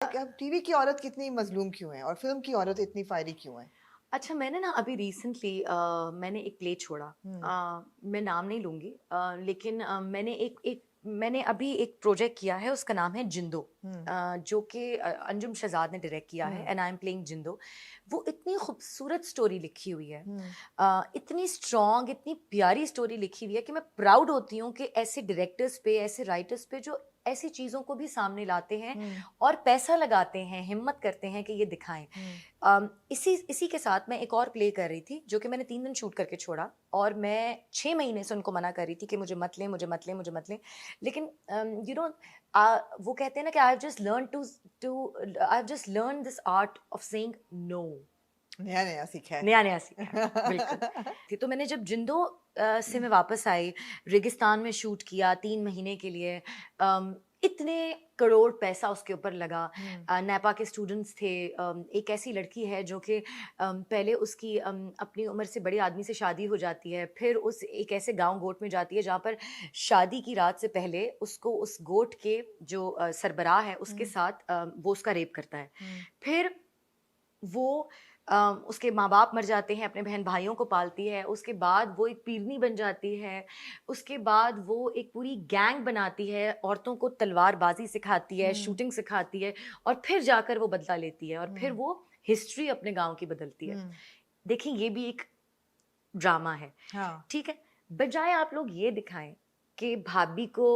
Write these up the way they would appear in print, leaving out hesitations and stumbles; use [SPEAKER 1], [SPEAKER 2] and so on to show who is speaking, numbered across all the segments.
[SPEAKER 1] अब टीवी की औरत कितनी मजलूम क्यों है और फिल्म की औरत इतनी फायरी क्यों है?
[SPEAKER 2] अच्छा, मैंने ना अभी रिसेंटली मैंने एक प्ले छोड़ा।
[SPEAKER 1] हम्म।
[SPEAKER 2] मैं नाम नहीं लूँगी, लेकिन मैंने अभी एक प्रोजेक्ट किया है, उसका नाम है जिंदो।
[SPEAKER 1] हम्म।
[SPEAKER 2] जो कि अंजुम शहजाद ने डायरेक्ट किया है
[SPEAKER 1] hmm.
[SPEAKER 2] And I am playing Jindo. वो इतनी खूबसूरत स्टोरी लिखी हुई है,
[SPEAKER 1] हम्म।
[SPEAKER 2] इतनी स्ट्रॉन्ग, इतनी प्यारी स्टोरी लिखी हुई है कि मैं प्राउड होती हूँ कि ऐसे डायरेक्टर्स पे, ऐसे राइटर्स पे जो ऐसी चीज़ों को भी सामने लाते हैं
[SPEAKER 1] हम्म।
[SPEAKER 2] और पैसा लगाते हैं, हिम्मत करते हैं कि ये दिखाएं।
[SPEAKER 1] हम्म।
[SPEAKER 2] इसी इसी के साथ मैं एक और प्ले कर रही थी जो कि मैंने 3 दिन शूट करके छोड़ा, और मैं 6 महीने से उनको मना कर रही थी कि मुझे मत लें, मुझे मत लें, मुझे मत लें। लेकिन यू नो वो कहते हैं ना कि I have just learn this art of saying no.
[SPEAKER 1] नया नया सीखा है।
[SPEAKER 2] नया-नया सीखा है, बिल्कुल। तो मैंने जब जिंदो से मैं वापस आई, रेगिस्तान में शूट किया 3 महीने के लिए। इतने करोड़ पैसा उसके ऊपर लगा।
[SPEAKER 1] हम्म।
[SPEAKER 2] नेपा के स्टूडेंट्स थे। एक ऐसी लड़की है जो कि पहले उसकी अपनी उम्र से बड़े आदमी से शादी हो जाती है, फिर उस एक ऐसे गाँव गोट में जाती है जहाँ पर शादी की रात से पहले उसको उस गोट के जो सरबराह है उसके
[SPEAKER 1] हम्म।
[SPEAKER 2] साथ वो उसका रेप करता है।
[SPEAKER 1] हम्म।
[SPEAKER 2] फिर वो उसके माँ-बाप मर जाते हैं, अपने बहन-भाइयों को पालती है, उसके बाद वो एक पीरनी बन जाती है, उसके बाद वो एक पूरी गैंग बनाती है, औरतों को तलवारबाज़ी सिखाती है,
[SPEAKER 1] हम्म।
[SPEAKER 2] शूटिंग सिखाती है, और फिर जाकर वो बदला लेती है और फिर
[SPEAKER 1] हम्म।
[SPEAKER 2] वो हिस्ट्री अपने गाँव की बदलती है।
[SPEAKER 1] हम्म।
[SPEAKER 2] देखिए, ये भी एक ड्रामा है।
[SPEAKER 1] हाँ।
[SPEAKER 2] ठीक है? बजाय आप लोग ये दिखाएँ कि भाभी को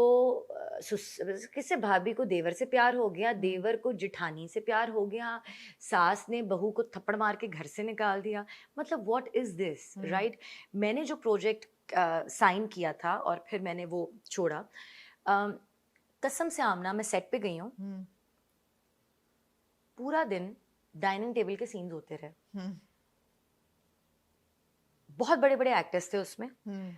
[SPEAKER 2] किससे, भाभी को देवर से प्यार हो गया,
[SPEAKER 1] हम्म।
[SPEAKER 2] देवर को जेठानी से प्यार हो गया, सास ने बहू को थप्पड़ मार के घर से निकाल दिया। मतलब what is this,
[SPEAKER 1] hmm.
[SPEAKER 2] Right? मैंने जो प्रोजेक्ट साइन किया था और फिर मैंने वो छोड़ा। अ, कसम से आमना, मैं सेट पे गई हूँ,
[SPEAKER 1] हम्म।
[SPEAKER 2] पूरा दिन डाइनिंग टेबल के सीन्स होते रहे।
[SPEAKER 1] हम्म।
[SPEAKER 2] बहुत बड़े-बड़े एक्टर्स थे उसमें।
[SPEAKER 1] हम्म।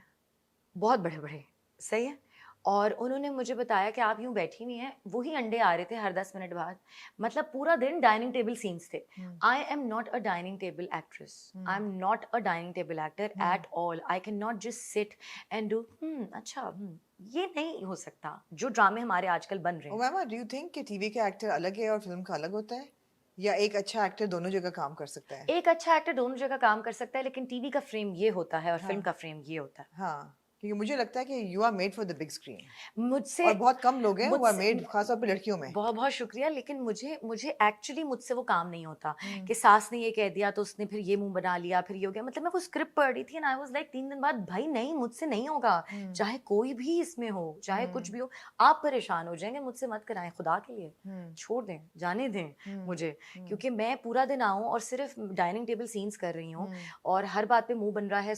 [SPEAKER 2] बहुत बड़े-बड़े, सही है? और उन्होंने मुझे बताया कि आप यूँ बैठी हुई हैं, वही अंडे आ रहे थे हर 10 मिनट बाद। मतलब पूरा दिन डाइनिंग टेबल सीन्स थे।
[SPEAKER 1] Hmm.
[SPEAKER 2] I am not a dining table actress. I
[SPEAKER 1] hmm.
[SPEAKER 2] Am not a dining table actor
[SPEAKER 1] hmm.
[SPEAKER 2] At all. I can not just sit and do अच्छा, ये नहीं हो सकता, जो ड्रामे हमारे आजकल बन रहे हैं।
[SPEAKER 1] उमामा, डू यू थिंक कि टीवी का एक्टर अलग है और फिल्म का अलग होता है, या एक अच्छा एक्टर दोनों जगह काम कर सकता है?
[SPEAKER 2] एक अच्छा एक्टर दोनों जगह काम कर सकता है, लेकिन टीवी का फ्रेम ये होता है और
[SPEAKER 1] हाँ।
[SPEAKER 2] फ़िल्म का फ्रेम ये होता है।
[SPEAKER 1] हाँ, क्योंकि मुझे लगता है कि you are made for the big screen,
[SPEAKER 2] मुझसे
[SPEAKER 1] और बहुत कम लोग हैं हु आर
[SPEAKER 2] मुझसे
[SPEAKER 1] मेड, खासतौर पे लड़कियों में।
[SPEAKER 2] बहुत-बहुत शुक्रिया, लेकिन मुझे मुझे एक्चुअली मुझसे वो काम नहीं होता
[SPEAKER 1] हम्म।
[SPEAKER 2] कि सास ने ये कह दिया तो उसने फिर ये मुँह बना लिया, फिर ये हो गया। मतलब मैं वो स्क्रिप्ट पढ़ रही थी एंड आई वाज़ लाइक 3 दिन बाद, भाई नहीं, मुझसे नहीं होगा।
[SPEAKER 1] हम्म।
[SPEAKER 2] चाहे कोई भी इसमें हो, चाहे कुछ
[SPEAKER 1] हम्म।
[SPEAKER 2] भी हो, आप परेशान हो जाएँगे, मुझसे मत कराएँ खुदा के लिए।
[SPEAKER 1] हम्म।
[SPEAKER 2] छोड़ दें, जाने दें
[SPEAKER 1] हम्म।
[SPEAKER 2] मुझे,
[SPEAKER 1] हम्म।
[SPEAKER 2] क्योंकि मैं पूरा दिन आऊँ और सिर्फ़ डाइनिंग टेबल सीन्स कर रही हूँ
[SPEAKER 1] हम्म।
[SPEAKER 2] और हर बात पे मुँह बन रहा है,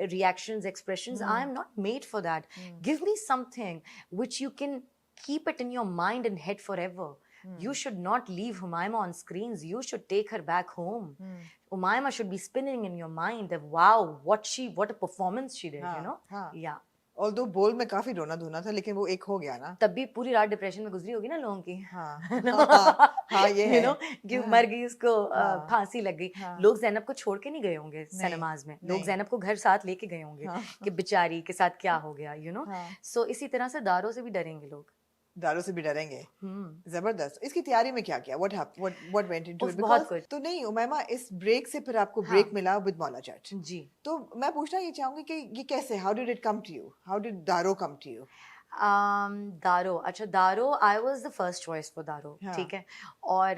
[SPEAKER 2] reactions, expressions. I
[SPEAKER 1] hmm.
[SPEAKER 2] Am not made for that.
[SPEAKER 1] Hmm.
[SPEAKER 2] Give me something which you can keep it in your mind and head forever. You
[SPEAKER 1] hmm.
[SPEAKER 2] should not leave Umayma on screens. You should take her back home.
[SPEAKER 1] Hmm.
[SPEAKER 2] Umayma should be spinning in your mind that wow, what a performance she did, you
[SPEAKER 1] हाँ
[SPEAKER 2] know?
[SPEAKER 1] हाँ।
[SPEAKER 2] Yeah.
[SPEAKER 1] Although बोल में काफी रोना धोना था, लेकिन वो एक हो गया ना।
[SPEAKER 2] तब भी पूरी रात डिप्रेशन में गुजरी होगी ना लोगों की।
[SPEAKER 1] हाँ
[SPEAKER 2] है
[SPEAKER 1] हाँ हाँ।
[SPEAKER 2] ना?
[SPEAKER 1] हाँ, ये
[SPEAKER 2] you
[SPEAKER 1] है।
[SPEAKER 2] know, कि
[SPEAKER 1] हाँ
[SPEAKER 2] मर गई, उसको
[SPEAKER 1] हाँ
[SPEAKER 2] फांसी लग गई।
[SPEAKER 1] हाँ।
[SPEAKER 2] लोग ज़ैनब को छोड़ के नहीं गए होंगे
[SPEAKER 1] नहीं
[SPEAKER 2] सिनेमाज में, लोग
[SPEAKER 1] नहीं।
[SPEAKER 2] ज़ैनब को घर साथ लेके गए होंगे
[SPEAKER 1] हाँ
[SPEAKER 2] कि बेचारी के साथ क्या हो गया, you know?
[SPEAKER 1] हाँ।
[SPEAKER 2] So इसी तरह से दारों से भी डरेंगे लोग।
[SPEAKER 1] दारू से भी डरेंगे।
[SPEAKER 2] हम्म।
[SPEAKER 1] जबरदस्त। इसकी तैयारी में क्या किया? What went into it?
[SPEAKER 2] उफ,
[SPEAKER 1] बिकॉज
[SPEAKER 2] बहुत कुछ।
[SPEAKER 1] तो नहीं उमैमा, इस ब्रेक से फिर आपको
[SPEAKER 2] हाँ
[SPEAKER 1] ब्रेक मिला विद मौला जट।
[SPEAKER 2] जी।
[SPEAKER 1] तो मैं पूछना ये चाहूंगी कि ये कैसे, how did it come to you, how did Daro come to you?
[SPEAKER 2] Daro, अच्छा, Daro, I was the first choice for Daro,
[SPEAKER 1] हाँ।
[SPEAKER 2] ठीक है? और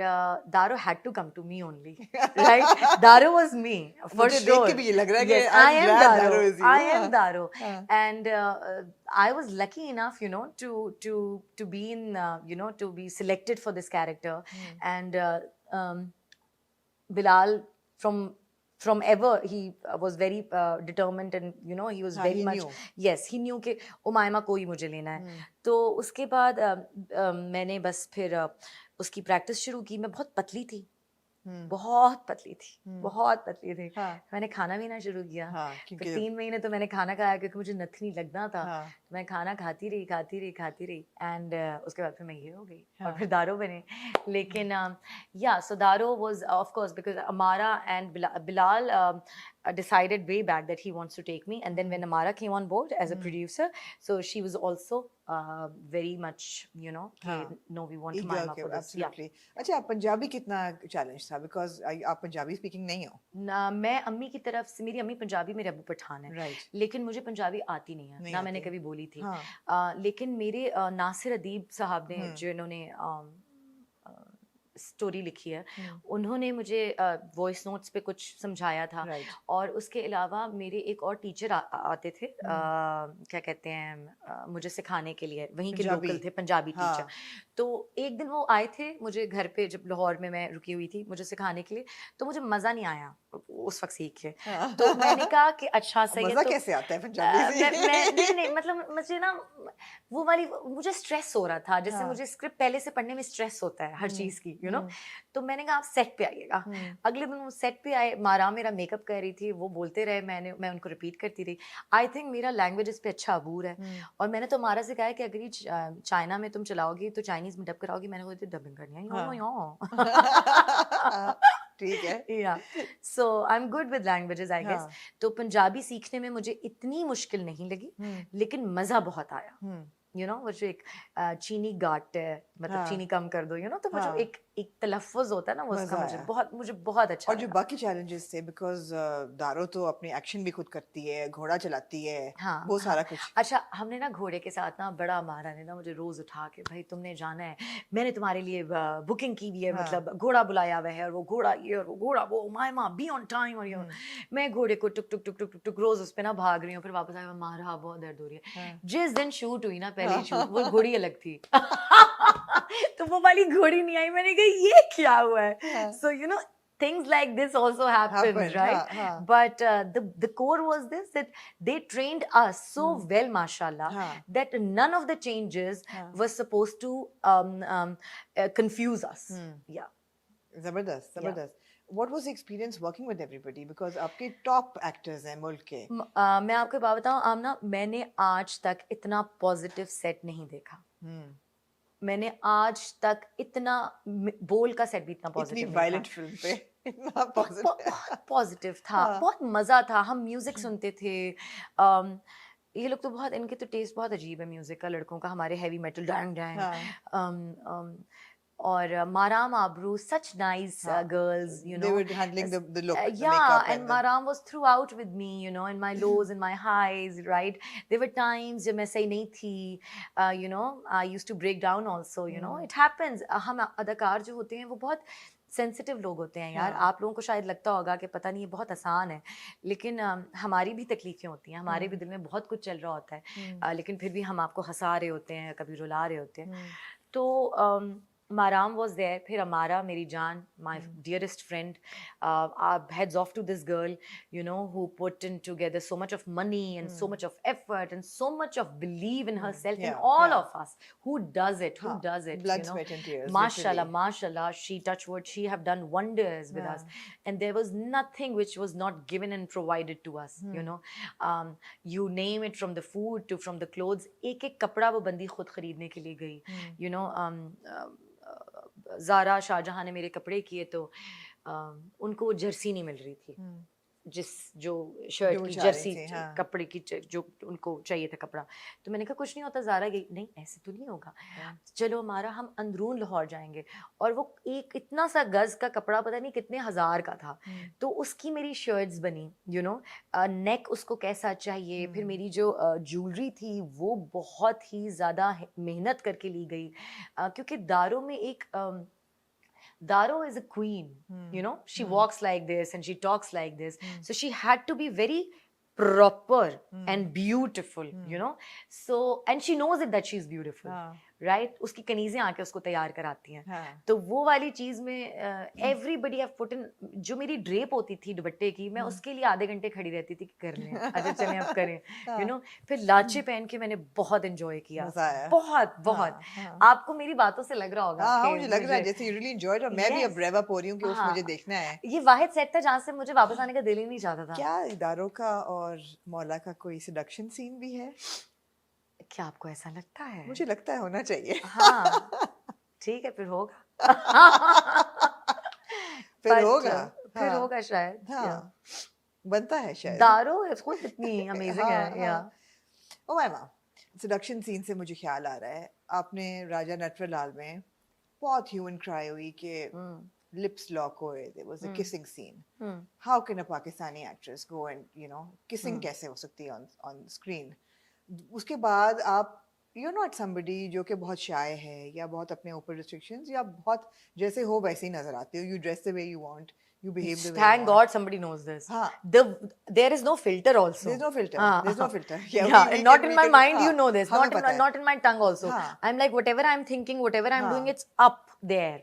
[SPEAKER 2] Daro had to come to me only, right? Daro was me for
[SPEAKER 1] मुझे देख के
[SPEAKER 2] श्योर।
[SPEAKER 1] भी ये लग रहा है कि
[SPEAKER 2] yes,
[SPEAKER 1] I
[SPEAKER 2] I
[SPEAKER 1] am
[SPEAKER 2] am
[SPEAKER 1] glad
[SPEAKER 2] Daro,
[SPEAKER 1] Daro is you.
[SPEAKER 2] I
[SPEAKER 1] हाँ
[SPEAKER 2] एम दारो।
[SPEAKER 1] हाँ।
[SPEAKER 2] And I was lucky enough, you know, to be in, you know, to be selected for this character.
[SPEAKER 1] Hmm.
[SPEAKER 2] And Bilal, from ever, he was very determined, and you know, he was
[SPEAKER 1] हाँ,
[SPEAKER 2] very
[SPEAKER 1] he
[SPEAKER 2] much,
[SPEAKER 1] new.
[SPEAKER 2] yes, he knew कि उमायमा को ही मुझे लेना है।
[SPEAKER 1] हम्म।
[SPEAKER 2] तो उसके बाद मैंने बस फिर उसकी प्रैक्टिस शुरू की। मैं बहुत पतली थी,
[SPEAKER 1] हम्म।
[SPEAKER 2] बहुत पतली थी,
[SPEAKER 1] हम्म।
[SPEAKER 2] बहुत पतली थी।
[SPEAKER 1] हाँ
[SPEAKER 2] मैंने खाना पीना शुरू किया।
[SPEAKER 1] हाँ,
[SPEAKER 2] फिर
[SPEAKER 1] क्योंकि
[SPEAKER 2] 3 महीने तो मैंने खाना खाया क्योंकि मुझे नथनी लगना था।
[SPEAKER 1] हाँ
[SPEAKER 2] मैं खाना खाती रही एंड उसके बाद फिर मैं ये हो गई और
[SPEAKER 1] हाँ
[SPEAKER 2] फिर दारो बने लेकिन या सो दारो वाज ऑफ कोर्स बिकॉज अमारा and Bilal decided way back that he wants to take me and then when Amara came on board as a producer so she was also very much you know
[SPEAKER 1] हाँ
[SPEAKER 2] no we want to
[SPEAKER 1] eager
[SPEAKER 2] mime
[SPEAKER 1] के
[SPEAKER 2] for this yeah
[SPEAKER 1] absolutely अच्छा पंजाबी कितना challenge था because आप Punjabi speaking नहीं हो
[SPEAKER 2] ना मैं अम्मी की तरफ से मेरी अम्मी पंजाबी मेरे अब्बू पठान है
[SPEAKER 1] राइट
[SPEAKER 2] लेकिन मुझे पंजाबी आती नहीं है
[SPEAKER 1] नहीं
[SPEAKER 2] ना मैंने
[SPEAKER 1] आती
[SPEAKER 2] कभी बोली थी
[SPEAKER 1] हाँ
[SPEAKER 2] लेकिन मेरे नासिर अदीब साहब ने जिन्होंने स्टोरी लिखी है उन्होंने मुझे वॉइस नोट्स पे कुछ समझाया था
[SPEAKER 1] राइट
[SPEAKER 2] और उसके अलावा मेरे एक और टीचर आते थे क्या कहते हैं मुझे सिखाने के लिए वहीं के
[SPEAKER 1] पंजाबी
[SPEAKER 2] लोकल थे पंजाबी
[SPEAKER 1] हाँ
[SPEAKER 2] टीचर तो एक दिन वो आए थे मुझे घर पे जब लाहौर में मैं रुकी हुई थी मुझे सिखाने के लिए तो मुझे मज़ा नहीं आया उस वक्त सीख के
[SPEAKER 1] हाँ
[SPEAKER 2] तो मैंने कहा कि अच्छा सही है
[SPEAKER 1] मजा
[SPEAKER 2] तो
[SPEAKER 1] कैसे आता है पंजाबी से
[SPEAKER 2] मैं नहीं मतलब मुझे ना वो वाली मुझे स्ट्रेस हो रहा था जैसे
[SPEAKER 1] हाँ
[SPEAKER 2] मुझे स्क्रिप्ट पहले से पढ़ने में स्ट्रेस होता है हर चीज़ की यू नो तो मैंने कहा आप सेट पे आइएगा अगले दिन वो सेट पे आए मारा मेरा मेकअप कर रही थी वो बोलते रहे मैं उनको रिपीट करती रही आई थिंक मेरा लैंग्वेज इस पे अच्छा अबूर है और मैंने तो मारा से कहा है कि अगर ये चाइना में तुम चलाओगी तो चाइनीज में डब कराओगी मैंने बोली डबिंग करनी है
[SPEAKER 1] ठीक है
[SPEAKER 2] या so I am good with languages I guess
[SPEAKER 1] हाँ
[SPEAKER 2] तो पंजाबी सीखने में मुझे इतनी मुश्किल नहीं लगी लेकिन मज़ा बहुत आया यू नो वो जो एक चीनी गाट है मतलब
[SPEAKER 1] हाँ
[SPEAKER 2] चीनी कम कर दो यू नो तो वो जो
[SPEAKER 1] हाँ
[SPEAKER 2] एक तलफ़ुज़ होता है ना वो उसका
[SPEAKER 1] मजा आया
[SPEAKER 2] मुझे बहुत अच्छा
[SPEAKER 1] और जो
[SPEAKER 2] लगा
[SPEAKER 1] बाकी चैलेंजेस थे बिकॉज दारो तो अपने एक्शन भी खुद करती है घोड़ा चलाती है
[SPEAKER 2] हाँ
[SPEAKER 1] वो
[SPEAKER 2] हाँ
[SPEAKER 1] सारा कुछ
[SPEAKER 2] अच्छा हमने ना घोड़े के साथ ना बड़ा मारा ने ना मुझे रोज़ उठा के भाई तुमने जाना है मैंने तुम्हारे लिए बुकिंग की हुई है
[SPEAKER 1] हाँ
[SPEAKER 2] मतलब घोड़ा बुलाया हुआ है और वो घोड़ा ये और वो घोड़ा वो माय माँ बी ऑन टाइम और ये मैं घोड़े को टुक टुक टुक टुक टुक टुक रोज़ उस पे ना भाग रही हूँ फिर वापस आया मारा बहुत दर्द हो रही है
[SPEAKER 1] हाँ
[SPEAKER 2] जिस दिन शूट हुई ना पहली शूट वो घोड़ी अलग थी तो वो वाली घोड़ी नहीं आई मैंने कहा ये क्या हुआ है
[SPEAKER 1] हाँ
[SPEAKER 2] so you know things like this also happens
[SPEAKER 1] happened
[SPEAKER 2] right
[SPEAKER 1] हाँ हाँ
[SPEAKER 2] but the core was this that they trained us so well mashallah
[SPEAKER 1] हाँ
[SPEAKER 2] that none of the changes
[SPEAKER 1] हाँ
[SPEAKER 2] were supposed to confuse us yeah
[SPEAKER 1] जबरदस्त
[SPEAKER 2] yeah
[SPEAKER 1] जबरदस्त what was the experience working with everybody because आपके top actors हैं मुल्क के
[SPEAKER 2] मैं आपको बात बताऊं आमना मैंने आज तक इतना पॉजिटिव सेट नहीं देखा मैंने आज तक इतना बोल का सेट भी इतना
[SPEAKER 1] इतनी
[SPEAKER 2] पॉजिटिव नहीं
[SPEAKER 1] वायलेंट
[SPEAKER 2] था
[SPEAKER 1] फिल्म पे इतना पॉजिटिव
[SPEAKER 2] बहुत पॉजिटिव था
[SPEAKER 1] हाँ
[SPEAKER 2] बहुत मज़ा था हम म्यूजिक सुनते थे अम, ये लोग तो बहुत इनके तो टेस्ट बहुत अजीब है म्यूजिक का लड़कों का हमारे हैवी मेटल डैंग डैंग
[SPEAKER 1] हाँ
[SPEAKER 2] और माराम आबरू such nice
[SPEAKER 1] हाँ
[SPEAKER 2] girls you
[SPEAKER 1] they
[SPEAKER 2] know
[SPEAKER 1] were handling the look the
[SPEAKER 2] yeah
[SPEAKER 1] makeup
[SPEAKER 2] and
[SPEAKER 1] and the
[SPEAKER 2] Maram was throughout with me you know in my lows and my highs right there were times जब मैं सही नहीं थी you know I used to break down also you know it happens हम अदाकार जो होते हैं वो बहुत सेंसिटिव लोग होते हैं यार
[SPEAKER 1] हाँ
[SPEAKER 2] आप लोगों को शायद लगता होगा कि पता नहीं ये बहुत आसान है लेकिन हमारी भी तकलीफें होती हैं हमारे भी दिल में बहुत कुछ चल रहा होता है लेकिन फिर भी हम आपको हंसा रहे होते हैं कभी रुला रहे होते हैं तो Maram was there. फिर अमारा मेरी जान, my dearest friend, heads off to this girl, you know, who put in together so much of money and so much of effort and so much of belief in herself and
[SPEAKER 1] yeah
[SPEAKER 2] all
[SPEAKER 1] yeah
[SPEAKER 2] of us. Who does it? Who
[SPEAKER 1] हाँ
[SPEAKER 2] does it?
[SPEAKER 1] blood
[SPEAKER 2] You know,
[SPEAKER 1] sweat and tears
[SPEAKER 2] mashallah,
[SPEAKER 1] literally
[SPEAKER 2] mashallah. She touched wood. She have done wonders with us,
[SPEAKER 1] हाँ
[SPEAKER 2] and there was nothing which was not given and provided to us. You know, you name it from the food to from the clothes. एक एक कपड़ा वो बंदी खुद खरीदने के लिए गई. You know, ज़ारा शाहजहां ने मेरे कपड़े किए तो उनको वो जर्सी नहीं मिल रही थी जिस जो शर्ट
[SPEAKER 1] जो
[SPEAKER 2] की
[SPEAKER 1] चाह रही
[SPEAKER 2] जर्सी
[SPEAKER 1] थी हाँ
[SPEAKER 2] कपड़े की जो उनको चाहिए था कपड़ा तो मैंने कहा कुछ नहीं होता ज़ारा गई नहीं ऐसे तो नहीं होगा चलो हमारा हम अंदरून लाहौर जाएंगे और वो एक इतना सा गज का कपड़ा पता नहीं कितने हज़ार का था तो उसकी मेरी शर्ट्स बनी यू नो नेक उसको कैसा चाहिए फिर मेरी जो ज्वेलरी थी वो बहुत ही ज़्यादा मेहनत करके ली गई क्योंकि दारों में एक Daro is a queen, you know, she walks like this and she talks like this. So she had to be very proper and beautiful, you know. So, and she knows it that she's beautiful,
[SPEAKER 1] हाँ
[SPEAKER 2] right? उसकी कनीज़ें आके उसको तैयार कराती हैं.
[SPEAKER 1] हाँ
[SPEAKER 2] तो वो वाली चीज़ में everybody have put in जो मेरी ड्रेप होती थी दुपट्टे की मैं उसके लिए आधे घंटे खड़ी रहती थी कि कर लें अच्छा चलें अब करें you know फिर लाचे पहन के मैंने बहुत enjoy किया
[SPEAKER 1] मजा आया
[SPEAKER 2] बहुत बहुत
[SPEAKER 1] हाँ
[SPEAKER 2] आपको मेरी बातों से लग रहा होगा
[SPEAKER 1] हाँ
[SPEAKER 2] कि
[SPEAKER 1] मुझे लग रहा है जैसे you really enjoyed और मैं भी अब
[SPEAKER 2] Yes.
[SPEAKER 1] रेव अप हो रही हूँ कि उस
[SPEAKER 2] हाँ
[SPEAKER 1] मुझे देखना है
[SPEAKER 2] ये वाहिद सेट था जहाँ से मुझे वापस आने का दिल ही नहीं चाहता था
[SPEAKER 1] क्या इदारों का और मौला का कोई सिडक्शन सीन भी है
[SPEAKER 2] क्या आपको ऐसा लगता है?
[SPEAKER 1] मुझे लगता है होना चाहिए।
[SPEAKER 2] हाँ, ठीक है फिर होगा।
[SPEAKER 1] फिर
[SPEAKER 2] बट
[SPEAKER 1] होगा।
[SPEAKER 2] फिर
[SPEAKER 1] हाँ
[SPEAKER 2] होगा शायद। या
[SPEAKER 1] हाँ, बनता है शायद।
[SPEAKER 2] दारो खुद इतनी अमेजिंग
[SPEAKER 1] हाँ
[SPEAKER 2] है। या
[SPEAKER 1] हाँ। ओ माय माँ, सेडक्शन सीन से मुझे ख्याल आ रहा है, आपने राजा नटवरलाल में बहुत ह्यू एंड क्राई हुई कि
[SPEAKER 2] हम्म
[SPEAKER 1] lips lock हो रहे थे, was a
[SPEAKER 2] hmm
[SPEAKER 1] kissing scene.
[SPEAKER 2] Hmm
[SPEAKER 1] How can a Pakistani actress go and kissing
[SPEAKER 2] हम्म
[SPEAKER 1] कैसे हो सकती है on screen? उसके बाद आप you're not somebody जो कि बहुत shy है या बहुत अपने ऊपर restrictions या बहुत जैसे हो वैसे ही नजर आते हो, you dress the way you want, you behave the way you
[SPEAKER 2] Thank
[SPEAKER 1] want.
[SPEAKER 2] God somebody knows this.
[SPEAKER 1] हाँ,
[SPEAKER 2] There is no filter also.
[SPEAKER 1] there's no filter,
[SPEAKER 2] हाँ,
[SPEAKER 1] there's no filter. Yeah,
[SPEAKER 2] yeah,
[SPEAKER 1] we
[SPEAKER 2] not
[SPEAKER 1] can
[SPEAKER 2] in
[SPEAKER 1] we
[SPEAKER 2] my
[SPEAKER 1] can
[SPEAKER 2] mind,
[SPEAKER 1] हाँ,
[SPEAKER 2] you know this.
[SPEAKER 1] हमें
[SPEAKER 2] Not in
[SPEAKER 1] पता है.
[SPEAKER 2] not in my tongue also.
[SPEAKER 1] हाँ,
[SPEAKER 2] I'm like whatever I'm thinking, whatever I'm doing,
[SPEAKER 1] हाँ,
[SPEAKER 2] it's up there.